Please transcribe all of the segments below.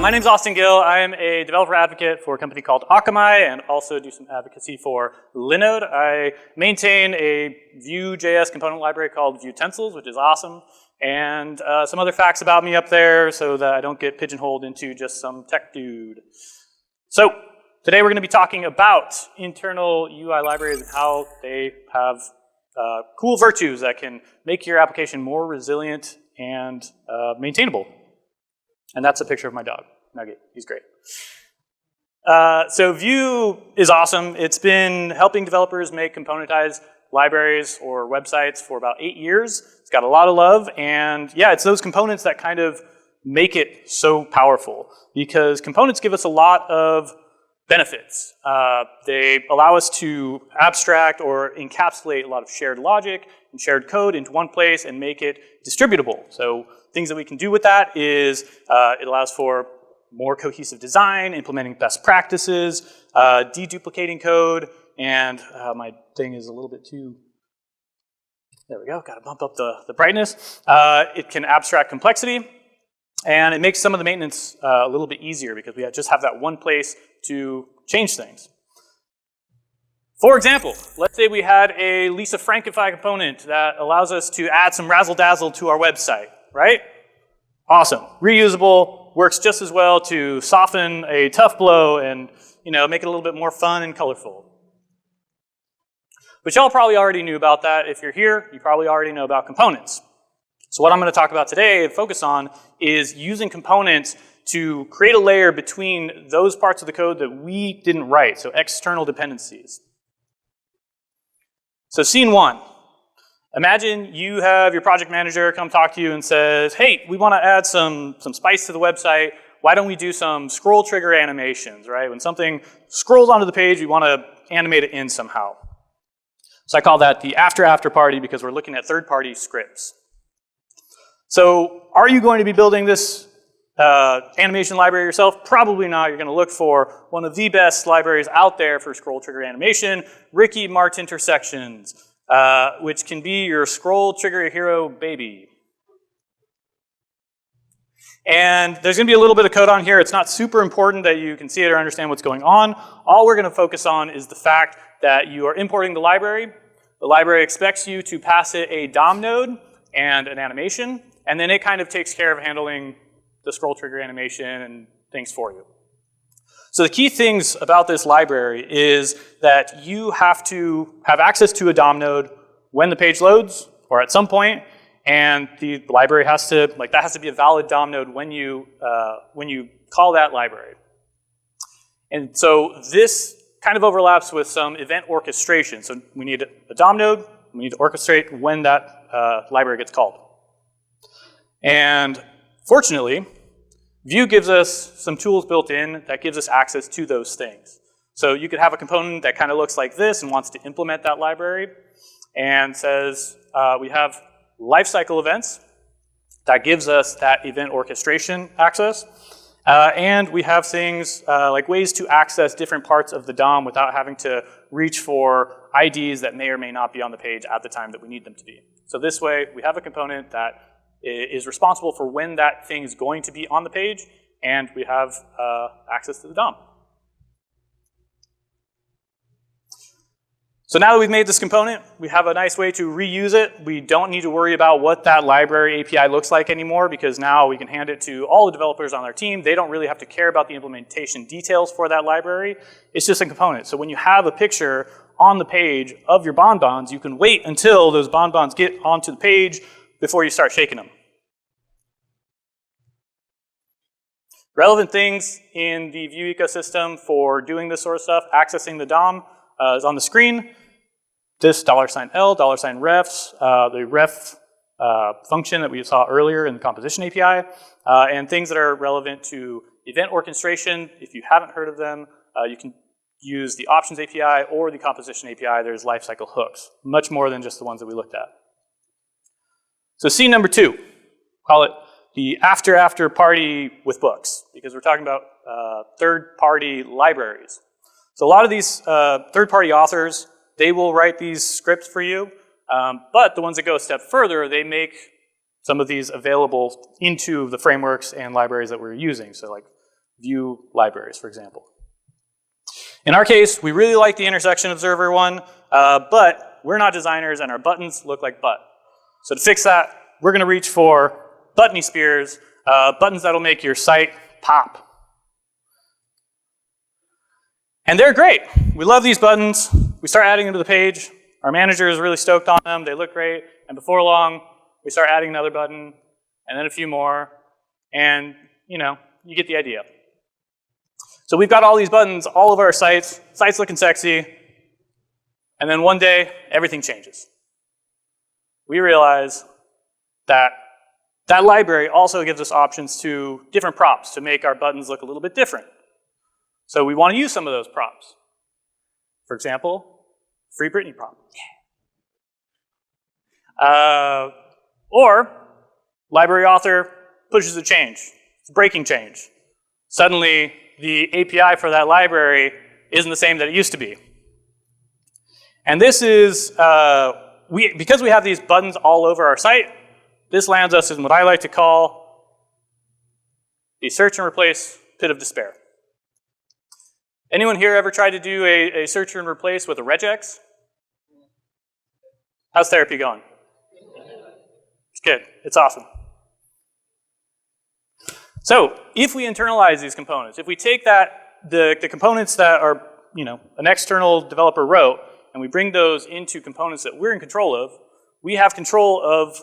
My name's Austin Gill. I am a developer advocate for a company called Akamai and also do some advocacy for Linode. I maintain a Vue.js component library called Vue Utensils, which is awesome, and some other facts about me up there so that I don't get pigeonholed into just some tech dude. So today we're going to be talking about internal UI libraries and how they have cool virtues that can make your application more resilient and maintainable. And that's a picture of my dog, Nugget. He's great. So Vue is awesome. It's been helping developers make componentized libraries or websites for about 8 years. It's got a lot of love. And yeah, it's those components that kind of make it so powerful, because components give us a lot of benefits. They allow us to abstract or encapsulate a lot of shared logic and shared code into one place and make it distributable. So things that we can do with that is it allows for more cohesive design, implementing best practices, deduplicating code, and my thing is a little bit too, there we go, gotta bump up the brightness. It can abstract complexity, and it makes some of the maintenance a little bit easier because we just have that one place to change things. For example, let's say we had a Lisa Frankify component that allows us to add some razzle-dazzle to our website, right? Awesome. Reusable, works just as well to soften a tough blow and make it a little bit more fun and colorful. But y'all probably already knew about that. If you're here, you probably already know about components. So what I'm going to talk about today and focus on is using components to create a layer between those parts of the code that we didn't write, so external dependencies. So scene one. Imagine you have your project manager come talk to you and says, hey, we want to add some spice to the website. Why don't we do some scroll trigger animations, right? When something scrolls onto the page, we want to animate it in somehow. So I call that the after party because we're looking at third-party scripts. So are you going to be building this animation library yourself? Probably not. You're going to look for one of the best libraries out there for scroll trigger animation, Ricky Mart Intersections, which can be your scroll trigger hero baby. And there's going to be a little bit of code on here. It's not super important that you can see it or understand what's going on. All we're going to focus on is the fact that you are importing the library. The library expects you to pass it a DOM node and an animation, and then it kind of takes care of handling the scroll trigger animation and things for you. So the key things about this library is that you have to have access to a DOM node when the page loads or at some point, and the library has to, that has to be a valid DOM node when you call that library. And so this kind of overlaps with some event orchestration. So we need a DOM node, we need to orchestrate when that library gets called. And fortunately, Vue gives us some tools built in that gives us access to those things. So you could have a component that kind of looks like this and wants to implement that library and says, we have lifecycle events that gives us that event orchestration access. And we have things like ways to access different parts of the DOM without having to reach for IDs that may or may not be on the page at the time that we need them to be. So this way, we have a component that is responsible for when that thing is going to be on the page, and we have access to the DOM. So now that we've made this component, we have a nice way to reuse it. We don't need to worry about what that library API looks like anymore, because now we can hand it to all the developers on our team. They don't really have to care about the implementation details for that library. It's just a component. So when you have a picture on the page of your bonbons, you can wait until those bonbons get onto the page before you start shaking them. Relevant things in the Vue ecosystem for doing this sort of stuff, accessing the DOM, is on the screen. This $L, $refs, the ref function that we saw earlier in the composition API, and things that are relevant to event orchestration. If you haven't heard of them, you can use the options API or the composition API. There's lifecycle hooks, much more than just the ones that we looked at. So scene number 2, call it the after party with books, because we're talking about third-party libraries. So a lot of these third-party authors, they will write these scripts for you, but the ones that go a step further, they make some of these available into the frameworks and libraries that we're using. So like view libraries, for example. In our case, we really like the intersection observer one, but we're not designers and our buttons look like butt. So to fix that, we're going to reach for buttony spears, buttons that'll make your site pop. And they're great. We love these buttons. We start adding them to the page. Our manager is really stoked on them. They look great. And before long, we start adding another button, and then a few more. And, you know, you get the idea. So we've got all these buttons all over our sites. Site's looking sexy. And then one day, everything changes. We realize that that library also gives us options to different props to make our buttons look a little bit different. So we want to use some of those props. For example, free Britney prop. Or library author pushes a change. It's a breaking change. Suddenly, the API for that library isn't the same that it used to be. And this is, because we have these buttons all over our site, this lands us in what I like to call the search and replace pit of despair. Anyone here ever tried to do a search and replace with a regex? How's therapy going? It's good. It's awesome. So if we internalize these components, if we take the components that are, you know, an external developer wrote, and we bring those into components that we're in control of, we have control of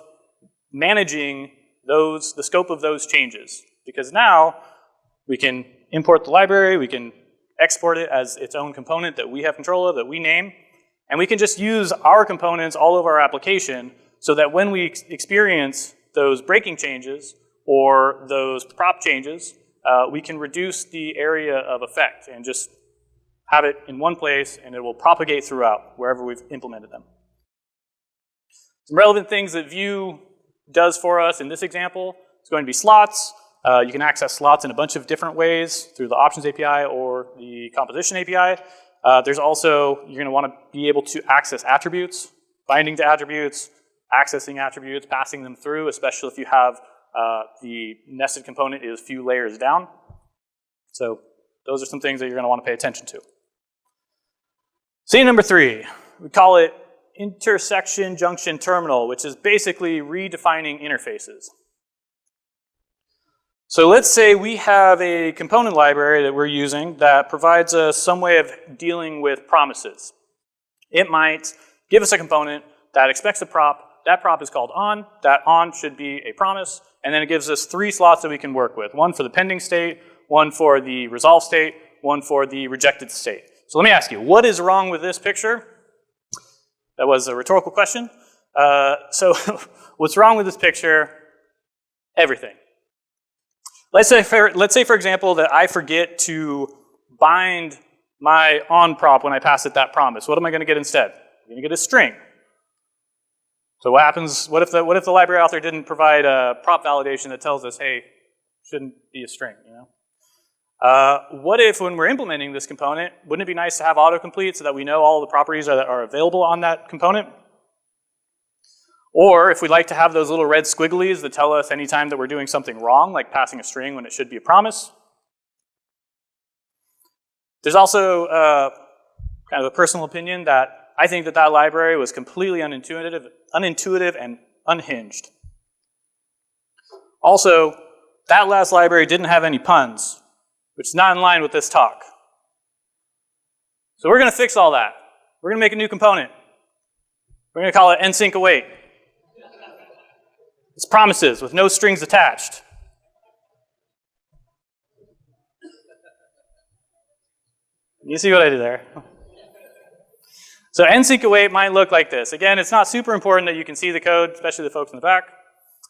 managing the scope of those changes. Because now we can import the library, we can export it as its own component that we have control of, that we name, and we can just use our components all over our application so that when we experience those breaking changes or those prop changes, we can reduce the area of effect and just have it in one place and it will propagate throughout wherever we've implemented them. Some relevant things that Vue does for us in this example is going to be slots. You can access slots in a bunch of different ways through the Options API or the Composition API. There's also, you're going to want to be able to access attributes, binding to attributes, accessing attributes, passing them through, especially if you have the nested component is a few layers down. So those are some things that you're going to want to pay attention to. Scene number 3, we call it intersection junction terminal, which is basically redefining interfaces. So let's say we have a component library that we're using that provides us some way of dealing with promises. It might give us a component that expects a prop. That prop is called on. That on should be a promise. And then it gives us 3 slots that we can work with. One for the pending state, one for the resolved state, one for the rejected state. So let me ask you, what is wrong with this picture? That was a rhetorical question. So what's wrong with this picture? Everything. Let's say, for example, that I forget to bind my on prop when I pass it that promise. What am I going to get instead? I'm going to get a string. So what happens? What if the library author didn't provide a prop validation that tells us, hey, shouldn't be a string, you know? What if when we're implementing this component, wouldn't it be nice to have autocomplete so that we know all the properties that are available on that component? Or if we'd like to have those little red squigglies that tell us anytime that we're doing something wrong, like passing a string when it should be a promise. There's also kind of a personal opinion that I think that library was completely unintuitive and unhinged. Also, that last library didn't have any puns, which is not in line with this talk. So we're going to fix all that. We're going to make a new component. We're going to call it nsync await. It's promises with no strings attached. You see what I did there? So nsync await might look like this. Again, it's not super important that you can see the code, especially the folks in the back.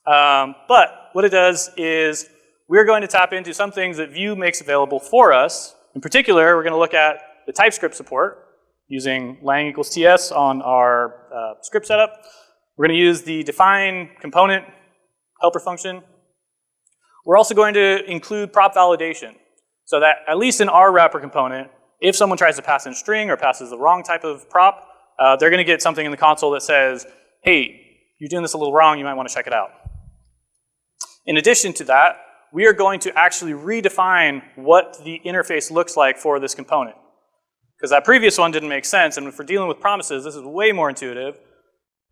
But what it does is we're going to tap into some things that Vue makes available for us. In particular, we're going to look at the TypeScript support using lang equals ts on our script setup. We're going to use the define component helper function. We're also going to include prop validation so that at least in our wrapper component, if someone tries to pass in a string or passes the wrong type of prop, they're going to get something in the console that says, hey, you're doing this a little wrong, you might want to check it out. In addition to that, we are going to actually redefine what the interface looks like for this component. Because that previous one didn't make sense, and if we're dealing with promises, this is way more intuitive.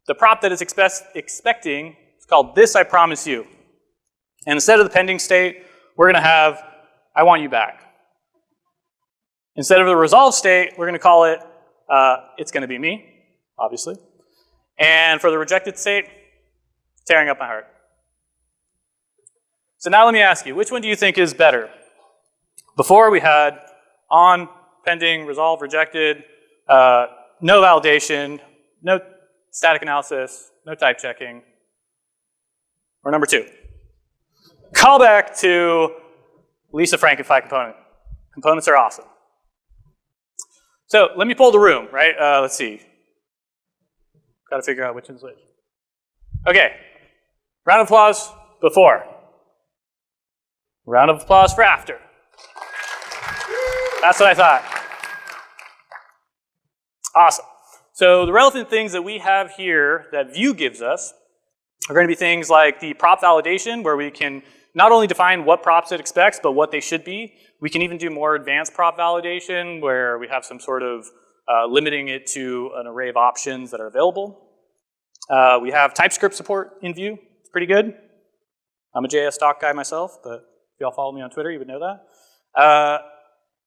The prop that it's expecting is called this I promise you. And instead of the pending state, we're going to have I want you back. Instead of the resolve state, we're going to call it it's going to be me, obviously. And for the rejected state, tearing up my heart. So now let me ask you, which one do you think is better? Before we had on, pending, resolve, rejected, no validation, no static analysis, no type checking. Or number 2, callback to Lisa Frankenfly component. Components are awesome. So let me poll the room, right? Let's see. Got to figure out which one's which. Okay, round of applause before. Round of applause for after. That's what I thought. Awesome. So the relevant things that we have here that Vue gives us are going to be things like the prop validation, where we can not only define what props it expects, but what they should be. We can even do more advanced prop validation, where we have some sort of limiting it to an array of options that are available. We have TypeScript support in Vue. It's pretty good. I'm a JS doc guy myself, but if y'all follow me on Twitter, you would know that.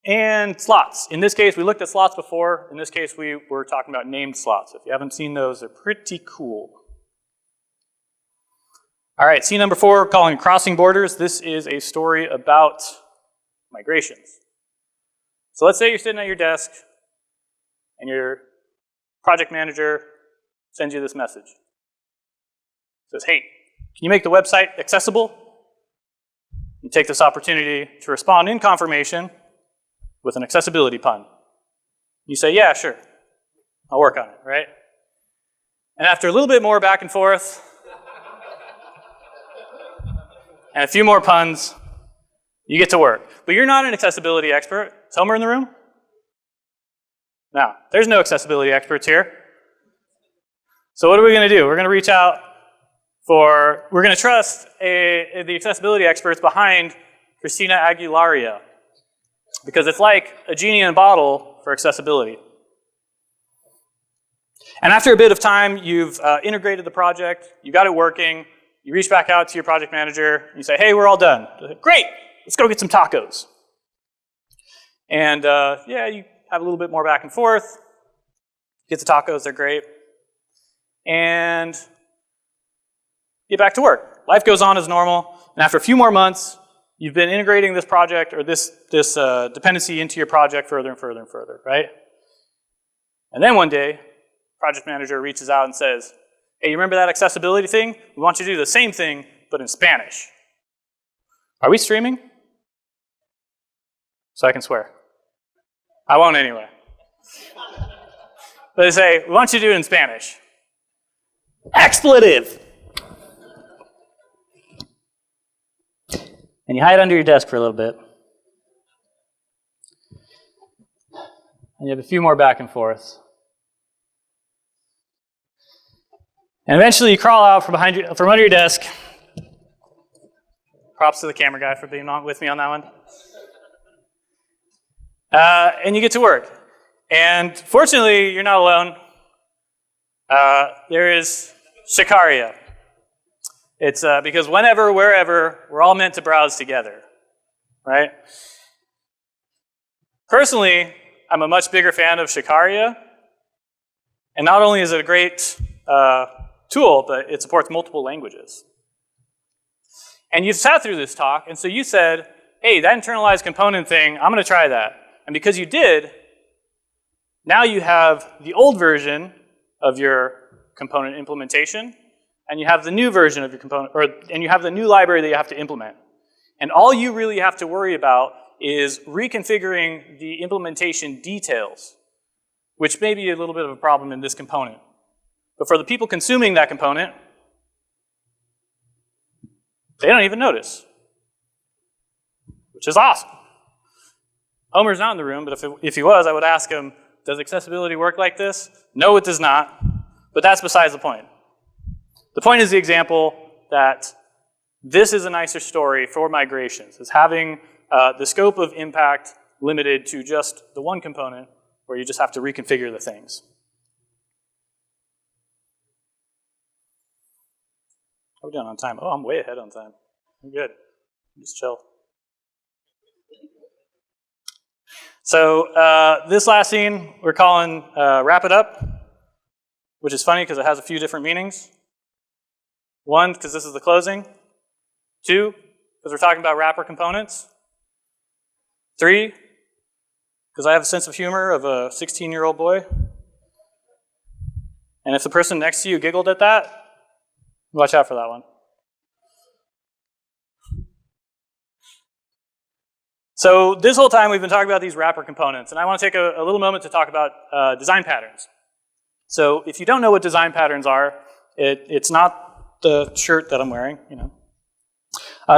And slots. In this case, we looked at slots before. In this case, we were talking about named slots. If you haven't seen those, they're pretty cool. All right, scene number 4, calling crossing borders. This is a story about migrations. So let's say you're sitting at your desk and your project manager sends you this message. It says, hey, can you make the website accessible? You take this opportunity to respond in confirmation with an accessibility pun. You say, yeah, sure, I'll work on it, right? And after a little bit more back and forth, and a few more puns, you get to work. But you're not an accessibility expert. Is Homer in the room? No, there's no accessibility experts here. So what are we going to do? We're going to reach out we're going to trust the accessibility experts behind Christina Aguilaria, because it's like a genie in a bottle for accessibility. And after a bit of time, you've integrated the project, you got it working, you reach back out to your project manager, and you say, hey, we're all done. Like, great, let's go get some tacos. And yeah, you have a little bit more back and forth, get the tacos, they're great. And get back to work. Life goes on as normal, and after a few more months, you've been integrating this project or this dependency into your project further and further and further, right? And then one day, project manager reaches out and says, hey, you remember that accessibility thing? We want you to do the same thing, but in Spanish. Are we streaming? So I can swear. I won't anyway. But they say, we want you to do it in Spanish. Expletive! And you hide under your desk for a little bit. And you have a few more back and forths. And eventually you crawl out from under your desk. Props to the camera guy for being on with me on that one. And you get to work. And fortunately, you're not alone. There is Shikaria. It's because whenever, wherever, we're all meant to browse together, right? Personally, I'm a much bigger fan of Shikaria. And not only is it a great tool, but it supports multiple languages. And you've sat through this talk, and so you said, hey, that internalized component thing, I'm going to try that. And because you did, now you have the old version of your component implementation, and you have the new version of your component, and you have the new library that you have to implement. And all you really have to worry about is reconfiguring the implementation details, which may be a little bit of a problem in this component. But for the people consuming that component, they don't even notice, which is awesome. Homer's not in the room, but if he was, I would ask him, does accessibility work like this? No, it does not, but that's besides the point. The point is the example that This is a nicer story for migrations, is having the scope of impact limited to just the one component where you just have to reconfigure the things. How are we doing on time? Oh, I'm way ahead on time. I'm good. Just chill. So this last scene we're calling Wrap It Up, which is funny because it has a few different meanings. One, because this is the closing. Two, because we're talking about wrapper components. Three, because I have a sense of humor of a 16-year-old boy. And if the person next to you giggled at that, watch out for that one. So this whole time we've been talking about these wrapper components, and I want to take a little moment to talk about design patterns. So if you don't know what design patterns are, it's not the shirt that I'm wearing, you know.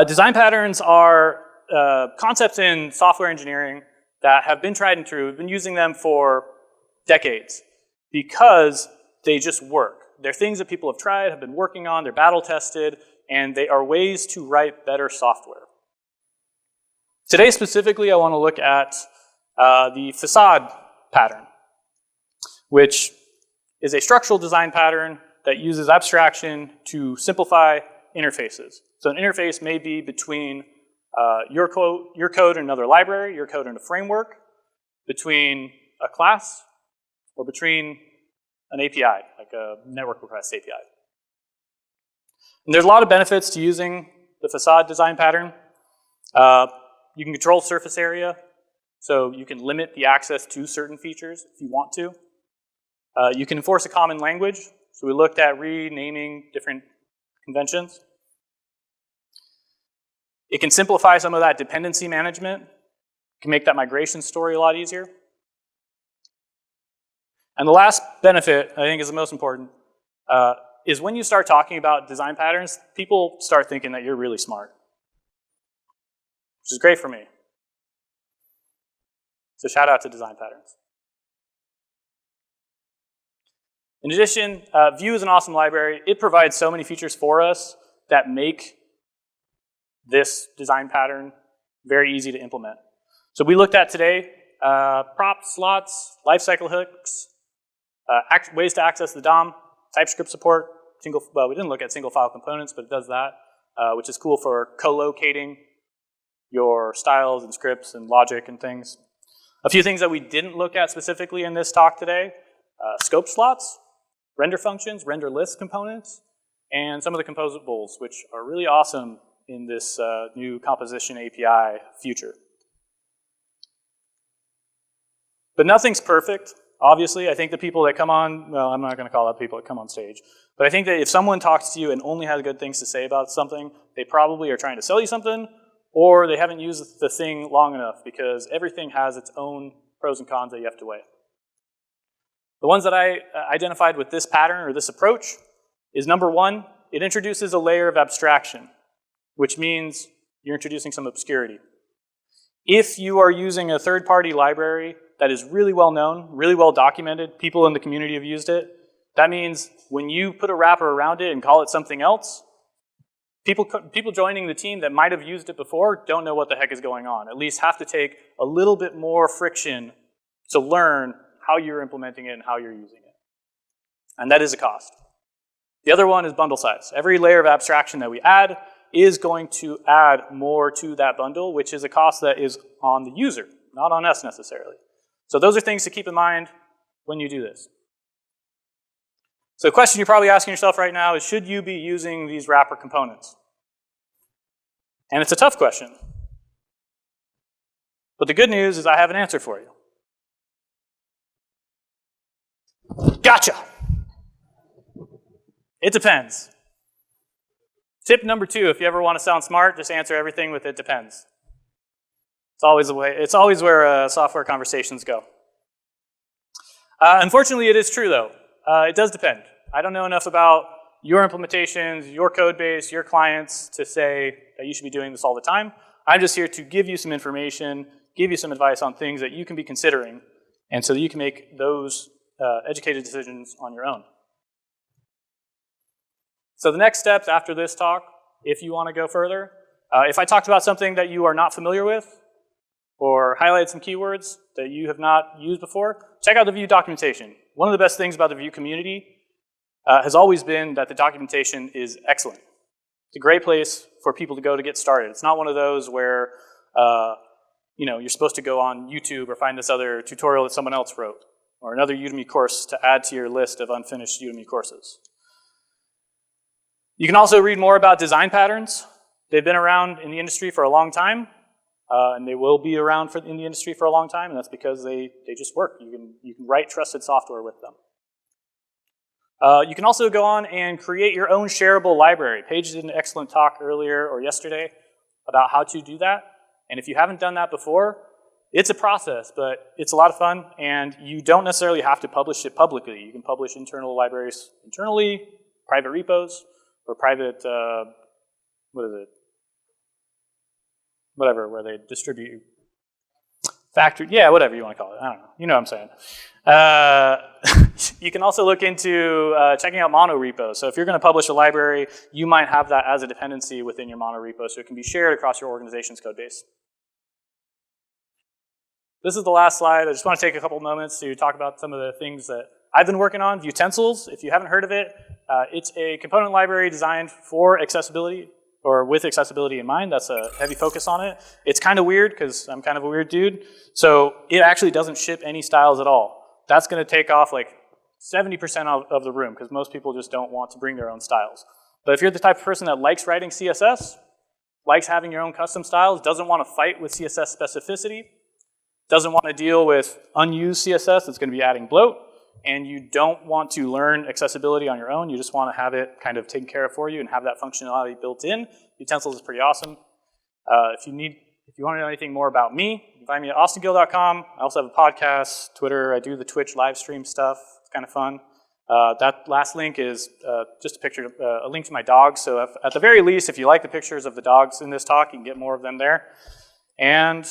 Design patterns are concepts in software engineering that have been tried and true. We've been using them for decades because they just work. They're things that people have tried, have been working on, they're battle tested, and they are ways to write better software. Today specifically, I want to look at the facade pattern, which is a structural design pattern that uses abstraction to simplify interfaces. So an interface may be between your code and another library, your code and a framework, between a class, or between an API, like a network request API. And there's a lot of benefits to using the facade design pattern. You can control surface area, so you can limit the access to certain features if you want to. You can enforce a common language, so we looked at renaming different conventions. It can simplify some of that dependency management. It can make that migration story a lot easier. And the last benefit, I think is the most important, is when you start talking about design patterns, people start thinking that you're really smart, which is great for me. So shout out to design patterns. In addition, Vue is an awesome library. It provides so many features for us that make this design pattern very easy to implement. So we looked at today props, slots, lifecycle hooks, ways to access the DOM, TypeScript support, well, we didn't look at single file components, but it does that, which is cool for co-locating your styles and scripts and logic and things. A few things that we didn't look at specifically in this talk today, scope slots, render functions, render list components, and some of the composables, which are really awesome in this new composition API future. But nothing's perfect. Obviously, I think the people that come on, well, I'm not going to call out people that come on stage, but I think that if someone talks to you and only has good things to say about something, they probably are trying to sell you something, or they haven't used the thing long enough, because everything has its own pros and cons that you have to weigh. The ones that I identified with this pattern or this approach is number one, it introduces a layer of abstraction, which means you're introducing some obscurity. If you are using a third-party library that is really well known, really well documented, people in the community have used it, that means when you put a wrapper around it and call it something else, people joining the team that might have used it before don't know what the heck is going on, at least have to take a little bit more friction to learn how you're implementing it and how you're using it. And that is a cost. The other one is bundle size. Every layer of abstraction that we add is going to add more to that bundle, which is a cost that is on the user, not on us necessarily. So those are things to keep in mind when you do this. So the question you're probably asking yourself right now is, should you be using these wrapper components? And it's a tough question. But the good news is I have an answer for you. Gotcha! It depends. Tip number 2, if you ever want to sound smart, just answer everything with "it depends." It's always the way. It's always where software conversations go. Unfortunately, it is true though. It does depend. I don't know enough about your implementations, your code base, your clients to say that you should be doing this all the time. I'm just here to give you some information, give you some advice on things that you can be considering, and so that you can make those educated decisions on your own. So the next steps after this talk if you want to go further. If I talked about something that you are not familiar with, or highlighted some keywords that you have not used before, check out the Vue documentation. One of the best things about the Vue community has always been that the documentation is excellent. It's a great place for people to go to get started. It's not one of those where you're supposed to go on YouTube or find this other tutorial that someone else wrote, or another Udemy course to add to your list of unfinished Udemy courses. You can also read more about design patterns. They've been around in the industry for a long time, and they will be around in the industry for a long time, and that's because they just work. You can write trusted software with them. You can also go on and create your own shareable library. Paige did an excellent talk earlier or yesterday about how to do that. And if you haven't done that before, it's a process, but it's a lot of fun, and you don't necessarily have to publish it publicly. You can publish internal libraries internally, private repos, or private, whatever, where they distribute factory, yeah, whatever you want to call it. I don't know. You know what I'm saying. You can also look into checking out mono repos. So if you're going to publish a library, you might have that as a dependency within your mono repo, so it can be shared across your organization's code base. This is the last slide. I just want to take a couple moments to talk about some of the things that I've been working on. Vuetensils, if you haven't heard of it, it's a component library designed for accessibility, or with accessibility in mind. That's a heavy focus on it. It's kind of weird because I'm kind of a weird dude. So it actually doesn't ship any styles at all. That's going to take off like 70% of the room because most people just don't want to bring their own styles. But if you're the type of person that likes writing CSS, likes having your own custom styles, doesn't want to fight with CSS specificity, doesn't want to deal with unused CSS that's going to be adding bloat, and you don't want to learn accessibility on your own, you just want to have it kind of taken care of for you and have that functionality built in, Utensils is pretty awesome. If you want to know anything more about me, you can find me at austingill.com. I also have a podcast, Twitter, I do the Twitch live stream stuff, it's kind of fun. That last link is just a picture, a link to my dogs, so at the very least, if you like the pictures of the dogs in this talk, you can get more of them there. And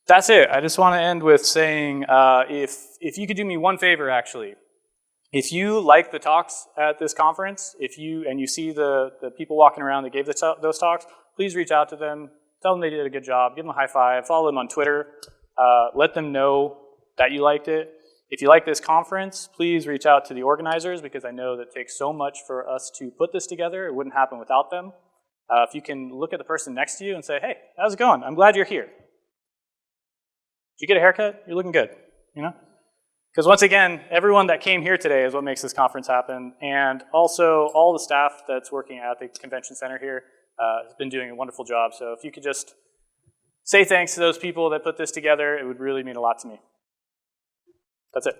that's it. I just want to end with saying, if you could do me one favor, actually. If you like the talks at this conference, and you see the people walking around that gave those talks, please reach out to them, tell them they did a good job, give them a high five, follow them on Twitter, let them know that you liked it. If you like this conference, please reach out to the organizers, because I know that it takes so much for us to put this together. It wouldn't happen without them. If you can look at the person next to you and say, hey, how's it going? I'm glad you're here. Did you get a haircut? You're looking good, you know? Because once again, everyone that came here today is what makes this conference happen, and also all the staff that's working at the convention center here has been doing a wonderful job. So if you could just say thanks to those people that put this together, it would really mean a lot to me. That's it.